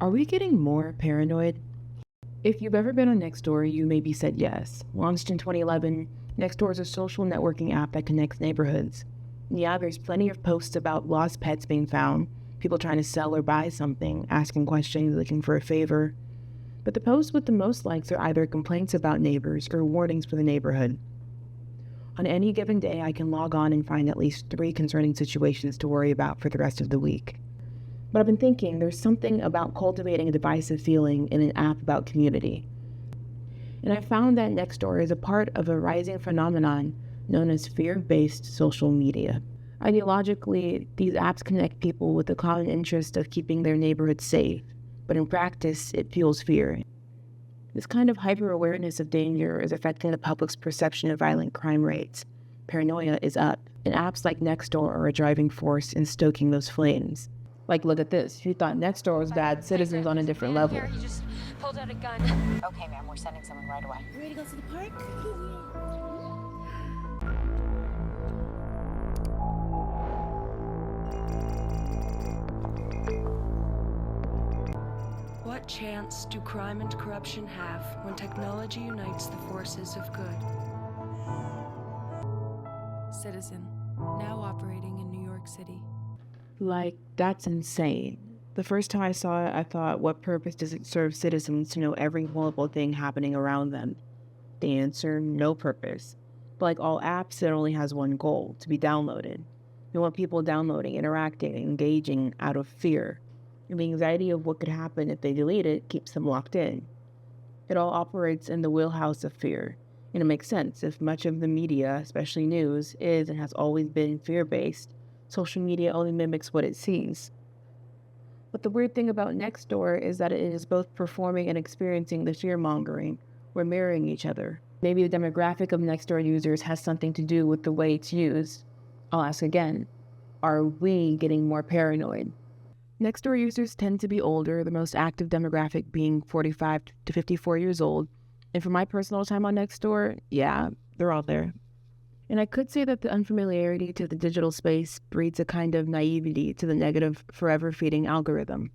Are we getting more paranoid? If you've ever been on Nextdoor, you maybe said yes. Launched in 2011, Nextdoor is a social networking app that connects neighborhoods. Yeah, there's plenty of posts about lost pets being found, people trying to sell or buy something, asking questions, looking for a favor. But the posts with the most likes are either complaints about neighbors or warnings for the neighborhood. On any given day, I can log on and find at least 3 concerning situations to worry about for the rest of the week. But I've been thinking there's something about cultivating a divisive feeling in an app about community. And I found that Nextdoor is a part of a rising phenomenon known as fear-based social media. Ideologically, these apps connect people with the common interest of keeping their neighborhood safe, but in practice, it fuels fear. This kind of hyper-awareness of danger is affecting the public's perception of violent crime rates. Paranoia is up, and apps like Nextdoor are a driving force in stoking those flames. Like, look at this. If you thought Nextdoor was bad, Citizen's on a different level. He just pulled out a gun. Okay, ma'am, we're sending someone right away. You ready to go to the park? What chance do crime and corruption have when technology unites the forces of good? Citizen, now operating in New York City. Like, that's insane. The first time I saw it, I thought, what purpose does it serve citizens to know every horrible thing happening around them? The answer, no purpose. But like all apps, it only has one goal, to be downloaded. We want people downloading, interacting, engaging out of fear. And the anxiety of what could happen if they delete it keeps them locked in. It all operates in the wheelhouse of fear. And it makes sense if much of the media, especially news, is and has always been fear-based. Social media only mimics what it sees. But the weird thing about Nextdoor is that it is both performing and experiencing the fear-mongering. We're mirroring each other. Maybe the demographic of Nextdoor users has something to do with the way it's used. I'll ask again, are we getting more paranoid? Nextdoor users tend to be older, the most active demographic being 45 to 54 years old. And for my personal time on Nextdoor, yeah, they're all there. And I could say that the unfamiliarity to the digital space breeds a kind of naivety to the negative, forever feeding algorithm.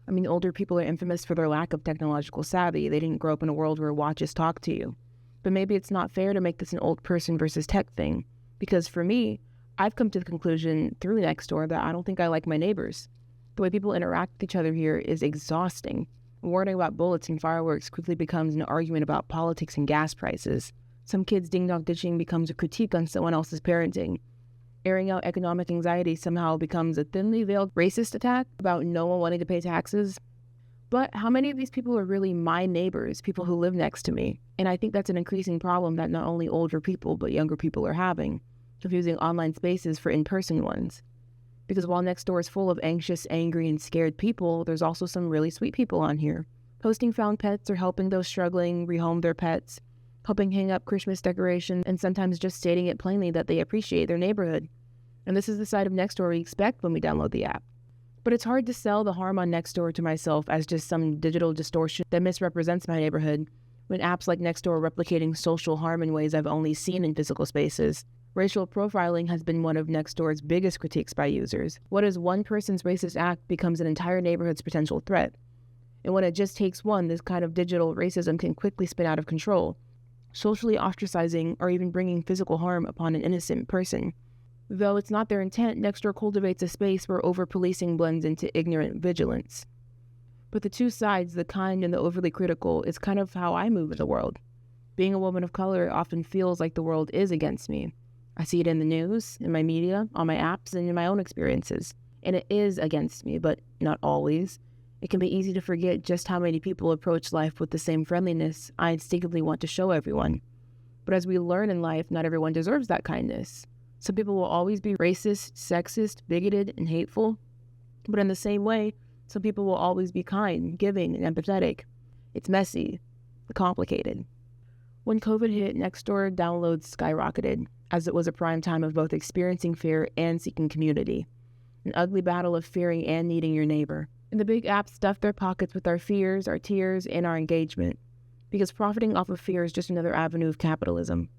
I mean, older people are infamous for their lack of technological savvy. They didn't grow up in a world where watches talk to you. But maybe it's not fair to make this an old person versus tech thing. Because for me, I've come to the conclusion through Nextdoor that I don't think I like my neighbors. The way people interact with each other here is exhausting. Warning about bullets and fireworks quickly becomes an argument about politics and gas prices. Some kids' ding-dong ditching becomes a critique on someone else's parenting. Airing out economic anxiety somehow becomes a thinly veiled racist attack about no one wanting to pay taxes. But how many of these people are really my neighbors, people who live next to me? And I think that's an increasing problem that not only older people, but younger people are having, confusing online spaces for in-person ones. Because while Nextdoor is full of anxious, angry, and scared people, there's also some really sweet people on here. Posting found pets or helping those struggling rehome their pets, helping hang up Christmas decorations, and sometimes just stating it plainly that they appreciate their neighborhood. And this is the side of Nextdoor we expect when we download the app. But it's hard to sell the harm on Nextdoor to myself as just some digital distortion that misrepresents my neighborhood, when apps like Nextdoor are replicating social harm in ways I've only seen in physical spaces. Racial profiling has been one of Nextdoor's biggest critiques by users. What is one person's racist act becomes an entire neighborhood's potential threat. And when it just takes one, this kind of digital racism can quickly spin out of control, socially ostracizing or even bringing physical harm upon an innocent person. Though it's not their intent, Nextdoor cultivates a space where over-policing blends into ignorant vigilance. But the two sides, the kind and the overly critical, is kind of how I move in the world. Being a woman of color often feels like the world is against me. I see it in the news, in my media, on my apps, and in my own experiences. And it is against me, but not always. It can be easy to forget just how many people approach life with the same friendliness I instinctively want to show everyone. But as we learn in life, not everyone deserves that kindness. Some people will always be racist, sexist, bigoted, and hateful. But in the same way, some people will always be kind, giving, and empathetic. It's messy, complicated. When COVID hit, Nextdoor downloads skyrocketed, as it was a prime time of both experiencing fear and seeking community. An ugly battle of fearing and needing your neighbor. And the big apps stuff their pockets with our fears, our tears, and our engagement. Because profiting off of fear is just another avenue of capitalism.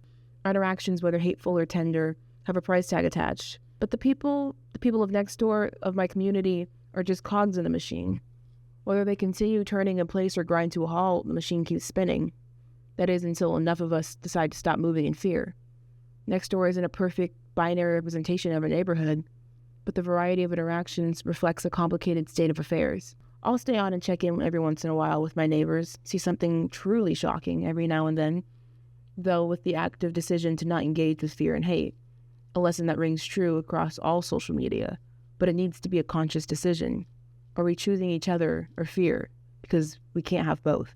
Our interactions, whether hateful or tender, have a price tag attached. But the people of Nextdoor, of my community, are just cogs in the machine. Whether they continue turning in place or grind to a halt, the machine keeps spinning. That is, until enough of us decide to stop moving in fear. Nextdoor isn't a perfect binary representation of a neighborhood, but the variety of interactions reflects a complicated state of affairs. I'll stay on and check in every once in a while with my neighbors, see something truly shocking every now and then, though with the active decision to not engage with fear and hate, a lesson that rings true across all social media, but it needs to be a conscious decision. Are we choosing each other or fear? Because we can't have both.